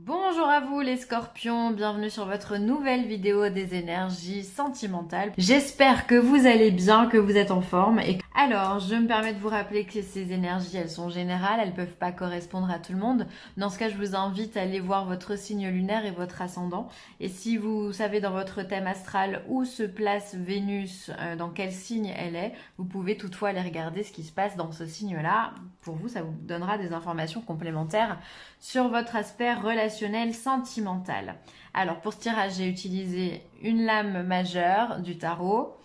Bonjour à vous les scorpions, bienvenue sur votre nouvelle vidéo des énergies sentimentales. J'espère que vous allez bien, que vous êtes en forme. Alors, je me permets de vous rappeler que ces énergies, elles sont générales, elles peuvent pas correspondre à tout le monde. Dans ce cas, je vous invite à aller voir votre signe lunaire et votre ascendant. Et si vous savez dans votre thème astral où se place Vénus, dans quel signe elle est, vous pouvez toutefois aller regarder ce qui se passe dans ce signe-là. Pour vous, ça vous donnera des informations complémentaires sur votre aspect relationnel sentimental. Alors pour ce tirage, j'ai utilisé une lame majeure du tarot.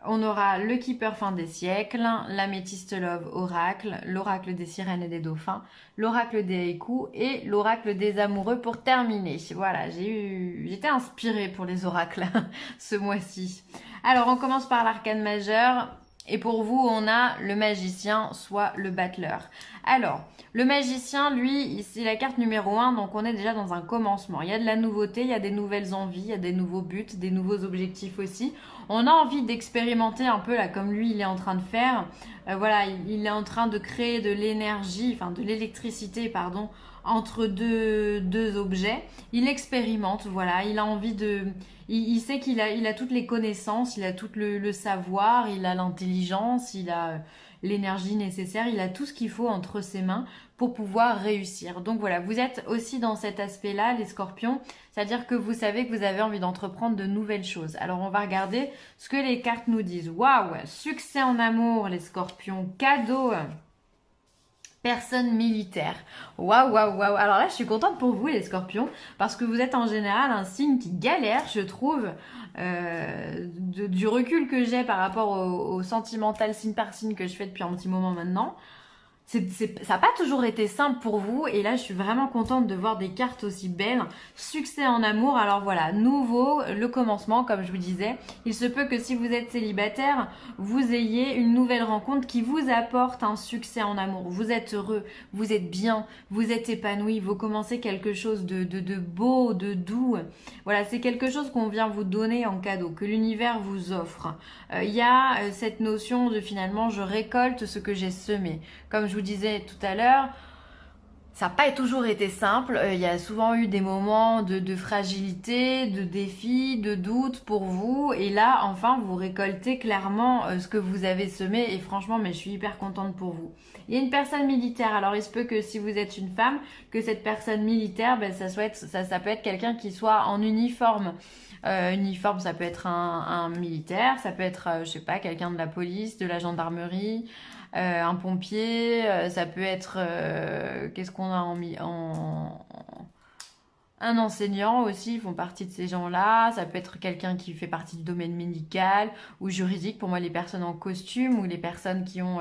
On aura le Keeper fin des siècles, l'améthyste love oracle, l'oracle des sirènes et des dauphins, l'oracle des haïkus et l'oracle des amoureux pour terminer. Voilà, j'étais inspirée pour les oracles ce mois-ci. Alors on commence par l'arcane majeur. Et pour vous, on a le magicien, soit le battleur. Alors, le magicien, lui, c'est la carte numéro 1, donc on est déjà dans un commencement. Il y a de la nouveauté, il y a des nouvelles envies, il y a des nouveaux buts, des nouveaux objectifs aussi. On a envie d'expérimenter un peu, là, comme lui, il est en train de faire. Voilà, il est en train de créer de l'énergie, enfin de l'électricité, pardon, entre deux objets. Il expérimente, voilà, il a envie de... Il sait qu'il a toutes les connaissances, il a tout le savoir, il a l'intelligence, il a l'énergie nécessaire, il a tout ce qu'il faut entre ses mains pour pouvoir réussir. Donc voilà, vous êtes aussi dans cet aspect-là, les scorpions, c'est-à-dire que vous savez que vous avez envie d'entreprendre de nouvelles choses. Alors on va regarder ce que les cartes nous disent. Waouh, succès en amour, les scorpions, cadeau. Personne militaire. Waouh, waouh, waouh. Alors là, je suis contente pour vous, les scorpions, parce que vous êtes en général un signe qui galère, je trouve, du recul que j'ai par rapport au sentimental signe par signe que je fais depuis un petit moment maintenant. Ça n'a pas toujours été simple pour vous et là je suis vraiment contente de voir des cartes aussi belles. Succès en amour, alors voilà, nouveau, le commencement comme je vous disais. Il se peut que si vous êtes célibataire, vous ayez une nouvelle rencontre qui vous apporte un succès en amour. Vous êtes heureux, vous êtes bien, vous êtes épanoui, vous commencez quelque chose de beau, de doux. Voilà, c'est quelque chose qu'on vient vous donner en cadeau, que l'univers vous offre. Il y a cette notion de finalement je récolte ce que j'ai semé. Comme je vous disais tout à l'heure, ça n'a pas toujours été simple. Il y a souvent eu des moments de fragilité, de défis, de doutes pour vous. Et là, enfin, vous récoltez clairement ce que vous avez semé. Et franchement, mais je suis hyper contente pour vous. Il y a une personne militaire. Alors, il se peut que si vous êtes une femme, que cette personne militaire, ben, ça peut être quelqu'un qui soit en uniforme. Uniforme, ça peut être un militaire, ça peut être, je sais pas, quelqu'un de la police, de la gendarmerie, un pompier, ça peut être, qu'est-ce qu'on a un enseignant aussi, ils font partie de ces gens-là. Ça peut être quelqu'un qui fait partie du domaine médical ou juridique. Pour moi, les personnes en costume ou les personnes qui ont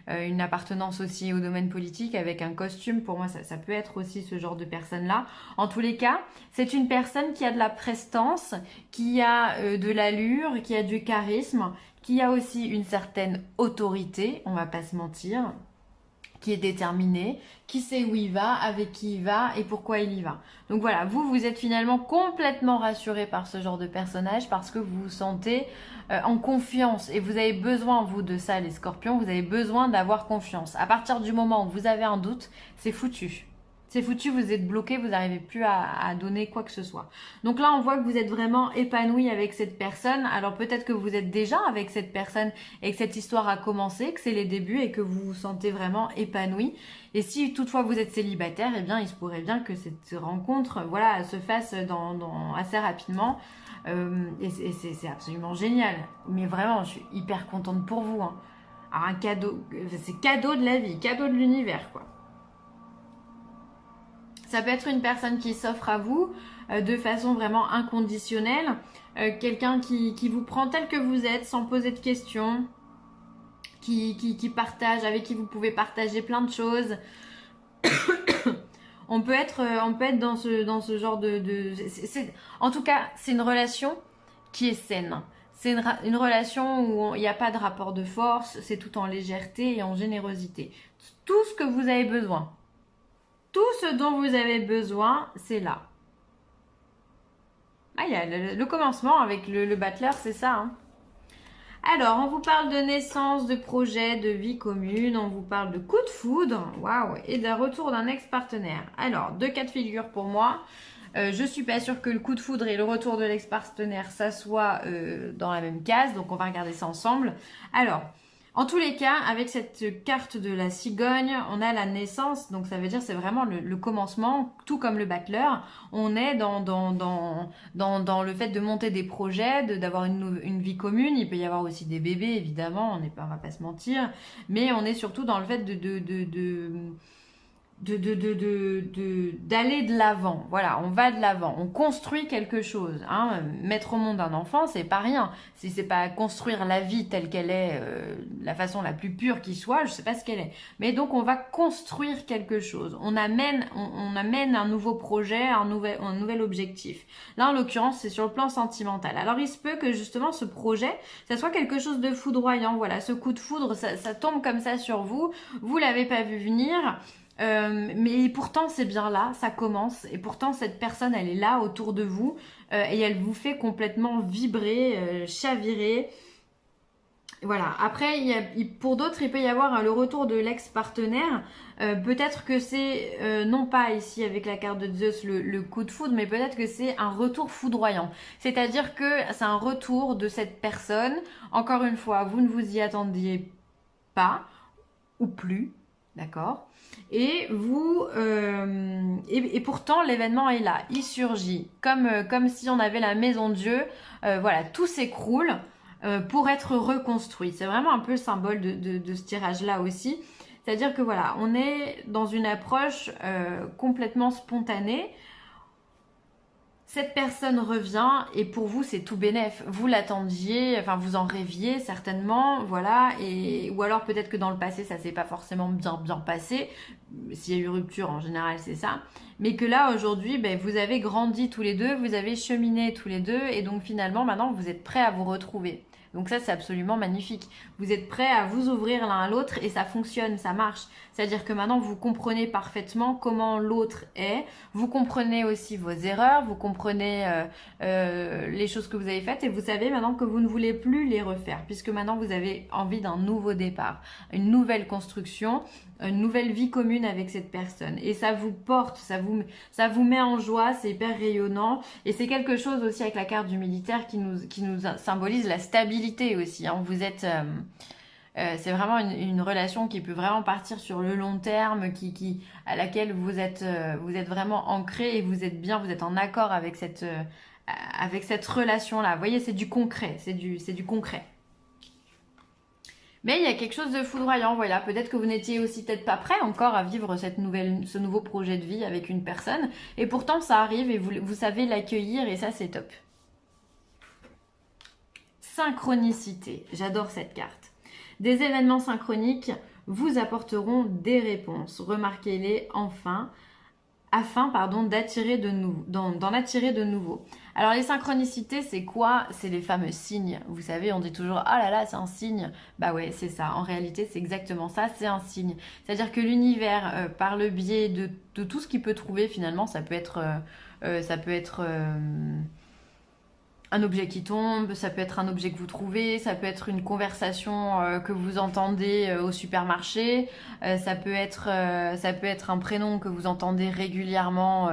une appartenance aussi au domaine politique avec un costume, pour moi, ça peut être aussi ce genre de personne-là. En tous les cas, c'est une personne qui a de la prestance, qui a de l'allure, qui a du charisme, qui a aussi une certaine autorité, on va pas se mentir, qui est déterminé, qui sait où il va, avec qui il va et pourquoi il y va. Donc voilà, vous êtes finalement complètement rassuré par ce genre de personnage parce que vous vous sentez en confiance et vous avez besoin, vous, de ça, les scorpions, vous avez besoin d'avoir confiance. À partir du moment où vous avez un doute, c'est foutu. C'est foutu, vous êtes bloqué, vous n'arrivez plus à donner quoi que ce soit. Donc là, on voit que vous êtes vraiment épanoui avec cette personne. Alors peut-être que vous êtes déjà avec cette personne et que cette histoire a commencé, que c'est les débuts et que vous vous sentez vraiment épanoui. Et si toutefois vous êtes célibataire, eh bien il se pourrait bien que cette rencontre, voilà, se fasse assez rapidement. Et c'est absolument génial. Mais vraiment, je suis hyper contente pour vous. Hein. Alors un cadeau, c'est cadeau de la vie, cadeau de l'univers, quoi. Ça peut être une personne qui s'offre à vous de façon vraiment inconditionnelle. Quelqu'un qui vous prend tel que vous êtes sans poser de questions. Qui partage, avec qui vous pouvez partager plein de choses. on peut être dans ce genre en tout cas, c'est une relation qui est saine. C'est une relation où il n'y a pas de rapport de force. C'est tout en légèreté et en générosité. Tout ce que vous avez besoin. Tout ce dont vous avez besoin, c'est là. Ah, il y a le commencement avec le battleur, c'est ça. Hein. Alors, on vous parle de naissance, de projet, de vie commune, on vous parle de coup de foudre, waouh, et d'un retour d'un ex-partenaire. Alors, deux cas de figure pour moi. Je suis pas sûre que le coup de foudre et le retour de l'ex-partenaire, ça soit dans la même case, donc on va regarder ça ensemble. Alors, en tous les cas, avec cette carte de la cigogne, on a la naissance, donc ça veut dire c'est vraiment le commencement, tout comme le battleur. On est dans le fait de monter des projets, d'avoir une vie commune. Il peut y avoir aussi des bébés, évidemment, on va pas se mentir, mais on est surtout dans le fait d'aller de l'avant. Voilà, on va de l'avant, on construit quelque chose. Hein. Mettre au monde un enfant, c'est pas rien. Si c'est pas construire la vie telle qu'elle est, la façon la plus pure qui soit, je sais pas ce qu'elle est. Mais donc on va construire quelque chose. On amène un nouveau projet, un nouvel objectif. Là, en l'occurrence, c'est sur le plan sentimental. Alors il se peut que justement ce projet, ça soit quelque chose de foudroyant. Voilà, ce coup de foudre, ça tombe comme ça sur vous. Vous l'avez pas vu venir. Mais pourtant c'est bien là, ça commence et pourtant cette personne elle est là autour de vous et elle vous fait complètement vibrer, chavirer. Voilà. Après, pour d'autres, il peut y avoir le retour de l'ex-partenaire. Peut-être que c'est, non pas ici avec la carte de Zeus, le coup de foudre, mais peut-être que c'est un retour foudroyant. C'est-à-dire que c'est un retour de cette personne. Encore une fois, vous ne vous y attendiez pas ou plus. D'accord. Et et pourtant l'événement est là, il surgit, comme si on avait la maison de Dieu. Voilà, tout s'écroule pour être reconstruit. C'est vraiment un peu le symbole de ce tirage-là aussi. C'est-à-dire que voilà, on est dans une approche complètement spontanée. Cette personne revient et pour vous c'est tout bénef. Vous l'attendiez, enfin vous en rêviez certainement, voilà. Ou alors peut-être que dans le passé ça s'est pas forcément bien passé. S'il y a eu rupture en général c'est ça. Mais que là aujourd'hui vous avez grandi tous les deux, vous avez cheminé tous les deux et donc finalement maintenant vous êtes prêts à vous retrouver. Donc ça c'est absolument magnifique. Vous êtes prêts à vous ouvrir l'un à l'autre et ça fonctionne, ça marche. C'est-à-dire que maintenant vous comprenez parfaitement comment l'autre est. Vous comprenez aussi vos erreurs, vous comprenez les choses que vous avez faites et vous savez maintenant que vous ne voulez plus les refaire puisque maintenant vous avez envie d'un nouveau départ, une nouvelle construction, une nouvelle vie commune avec cette personne. Et ça vous porte, ça vous met en joie, c'est hyper rayonnant. Et c'est quelque chose aussi avec la carte du militaire qui nous symbolise la stabilité aussi. Hein. Vous êtes... c'est vraiment une relation qui peut vraiment partir sur le long terme, à laquelle vous êtes vraiment ancré et vous êtes bien, vous êtes en accord avec cette relation-là. Vous voyez, c'est du concret, c'est du concret. Mais il y a quelque chose de foudroyant, voilà. Peut-être que vous n'étiez aussi peut-être pas prêt encore à vivre ce nouveau projet de vie avec une personne. Et pourtant, ça arrive et vous savez l'accueillir et ça, c'est top. Synchronicité. J'adore cette carte. Des événements synchroniques vous apporteront des réponses. Remarquez-les afin d'attirer d'en attirer de nouveaux. Alors les synchronicités, c'est quoi? C'est les fameux signes. Vous savez, on dit toujours ah là là, c'est un signe. Bah ouais, c'est ça. En réalité, c'est exactement ça, c'est un signe. C'est-à-dire que l'univers, par le biais de tout ce qu'il peut trouver, finalement, ça peut être un objet qui tombe, ça peut être un objet que vous trouvez, ça peut être une conversation que vous entendez au supermarché, ça peut être un prénom que vous entendez régulièrement,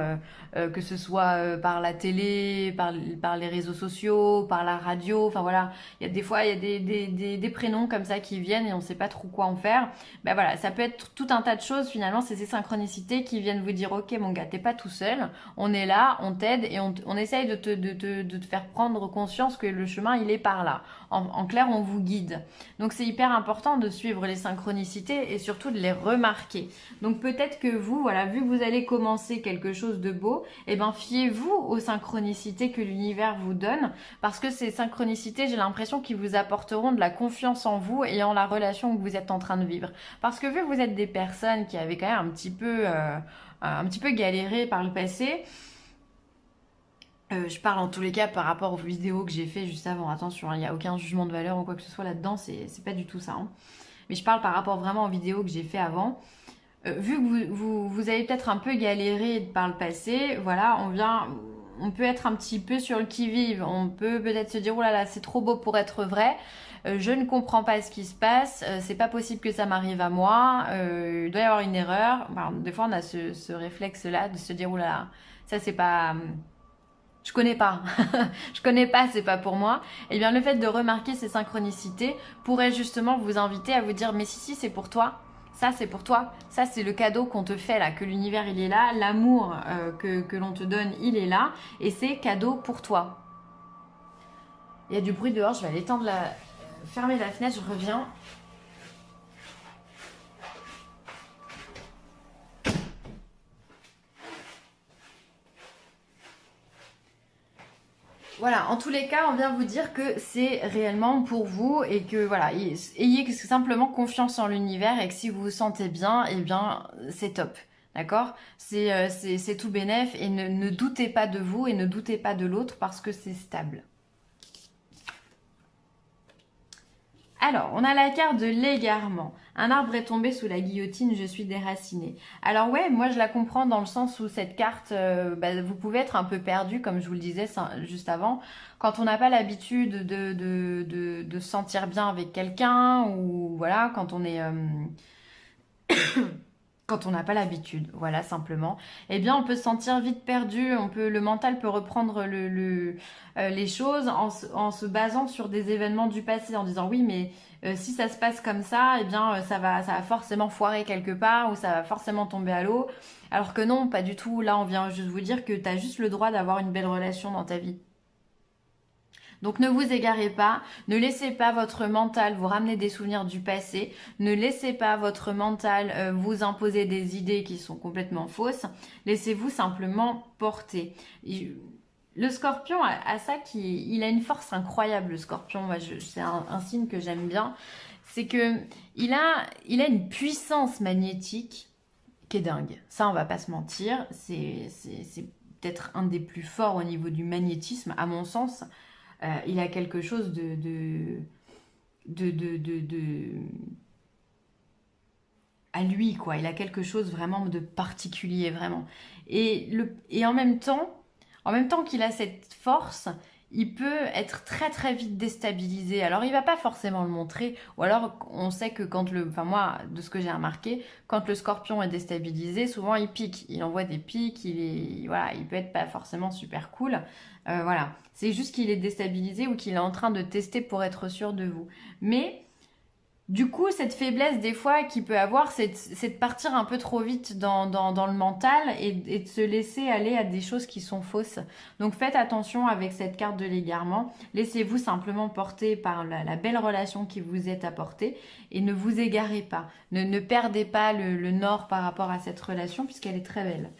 que ce soit par la télé, par les réseaux sociaux, par la radio, enfin voilà, des fois il y a des prénoms comme ça qui viennent et on ne sait pas trop quoi en faire. Ben voilà, ça peut être tout un tas de choses finalement, c'est ces synchronicités qui viennent vous dire ok mon gars, t'es pas tout seul, on est là, on t'aide et on essaye de te faire prendre conscience que le chemin il est par là. En clair, on vous guide. Donc c'est hyper important de suivre les synchronicités et surtout de les remarquer. Donc peut-être que vous, voilà, vu que vous allez commencer quelque chose de beau, eh ben fiez-vous aux synchronicités que l'univers vous donne parce que ces synchronicités, j'ai l'impression qu'ils vous apporteront de la confiance en vous et en la relation que vous êtes en train de vivre. Parce que vu que vous êtes des personnes qui avaient quand même un petit peu galéré par le passé, je parle en tous les cas par rapport aux vidéos que j'ai fait juste avant. Attention, il n'y a aucun jugement de valeur ou quoi que ce soit là-dedans, c'est pas du tout ça. Hein. Mais je parle par rapport vraiment aux vidéos que j'ai fait avant. Vu que vous avez peut-être un peu galéré par le passé, voilà, on peut être un petit peu sur le qui-vive. On peut peut-être se dire, oh là là, c'est trop beau pour être vrai. Je ne comprends pas ce qui se passe. C'est pas possible que ça m'arrive à moi. Il doit y avoir une erreur. Enfin, des fois, on a ce réflexe-là de se dire, oh là là, ça c'est pas... Je connais pas, je connais pas, c'est pas pour moi. Eh bien, le fait de remarquer ces synchronicités pourrait justement vous inviter à vous dire, mais si, c'est pour toi. Ça, c'est pour toi. Ça, c'est le cadeau qu'on te fait là, que l'univers, il est là. L'amour que l'on te donne, il est là. Et c'est cadeau pour toi. Il y a du bruit dehors, je vais aller fermer la fenêtre, je reviens. Voilà, en tous les cas, on vient vous dire que c'est réellement pour vous et que voilà, ayez simplement confiance en l'univers et que si vous vous sentez bien, eh bien, c'est top. D'accord? C'est tout bénef et ne doutez pas de vous et ne doutez pas de l'autre parce que c'est stable. Alors, on a la carte de l'égarement. Un arbre est tombé sous la guillotine, je suis déracinée. Alors ouais, moi je la comprends dans le sens où cette carte, vous pouvez être un peu perdu, comme je vous le disais juste avant, quand on n'a pas l'habitude de se sentir bien avec quelqu'un, ou voilà, quand on est... quand on n'a pas l'habitude, voilà, simplement, eh bien, on peut se sentir vite perdu, le mental peut reprendre les choses en se basant sur des événements du passé, en disant oui, mais si ça se passe comme ça, eh bien, ça va forcément foirer quelque part ou ça va forcément tomber à l'eau. Alors que non, pas du tout. Là, on vient juste vous dire que tu as juste le droit d'avoir une belle relation dans ta vie. Donc ne vous égarez pas, ne laissez pas votre mental vous ramener des souvenirs du passé, ne laissez pas votre mental vous imposer des idées qui sont complètement fausses, laissez-vous simplement porter. Le scorpion a ça il a une force incroyable, le scorpion, moi c'est un signe que j'aime bien, c'est que il a une puissance magnétique qui est dingue. Ça, on va pas se mentir, c'est peut-être un des plus forts au niveau du magnétisme, à mon sens. Il a quelque chose à lui, quoi. Il a quelque chose vraiment de particulier, vraiment. Et en même temps qu'il a cette force, il peut être très très vite déstabilisé. Alors il va pas forcément le montrer, ou alors on sait que moi, de ce que j'ai remarqué, quand le scorpion est déstabilisé, souvent il pique, il envoie des pics, il peut être pas forcément super cool. Voilà, c'est juste qu'il est déstabilisé ou qu'il est en train de tester pour être sûr de vous. Mais du coup, cette faiblesse des fois qu'il peut avoir, c'est de partir un peu trop vite dans le mental et de se laisser aller à des choses qui sont fausses. Donc faites attention avec cette carte de l'égarement. Laissez-vous simplement porter par la belle relation qui vous est apportée et ne vous égarez pas. Ne perdez pas le nord par rapport à cette relation puisqu'elle est très belle.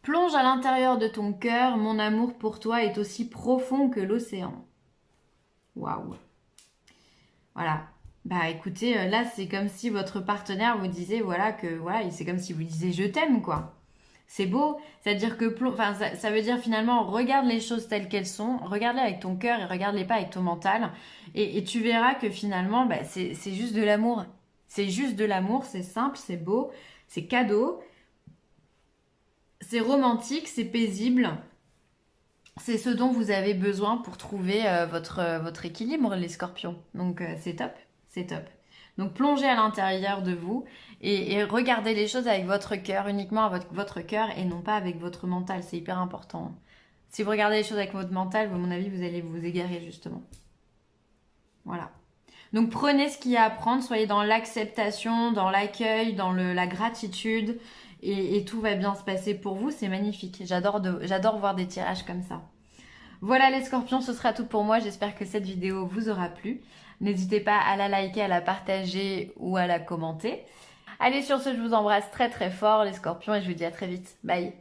Plonge à l'intérieur de ton cœur, mon amour pour toi est aussi profond que l'océan. Waouh! Voilà. Bah écoutez, là c'est comme si votre partenaire vous disait c'est comme si vous disiez je t'aime quoi. C'est beau, c'est-à-dire que ça veut dire finalement regarde les choses telles qu'elles sont, regarde-les avec ton cœur et regarde-les pas avec ton mental et tu verras que finalement c'est juste de l'amour. C'est juste de l'amour, c'est simple, c'est beau, c'est cadeau, c'est romantique, c'est paisible. C'est ce dont vous avez besoin pour trouver votre équilibre, les scorpions. Donc c'est top, c'est top. Donc plongez à l'intérieur de vous et regardez les choses avec votre cœur, uniquement avec votre cœur et non pas avec votre mental. C'est hyper important. Si vous regardez les choses avec votre mental, à mon avis, vous allez vous égarer justement. Voilà. Donc prenez ce qu'il y a à prendre, soyez dans l'acceptation, dans l'accueil, dans la gratitude et tout va bien se passer pour vous. C'est magnifique. J'adore voir des tirages comme ça. Voilà les scorpions, ce sera tout pour moi. J'espère que cette vidéo vous aura plu. N'hésitez pas à la liker, à la partager ou à la commenter. Allez, sur ce, je vous embrasse très très fort les scorpions et je vous dis à très vite. Bye!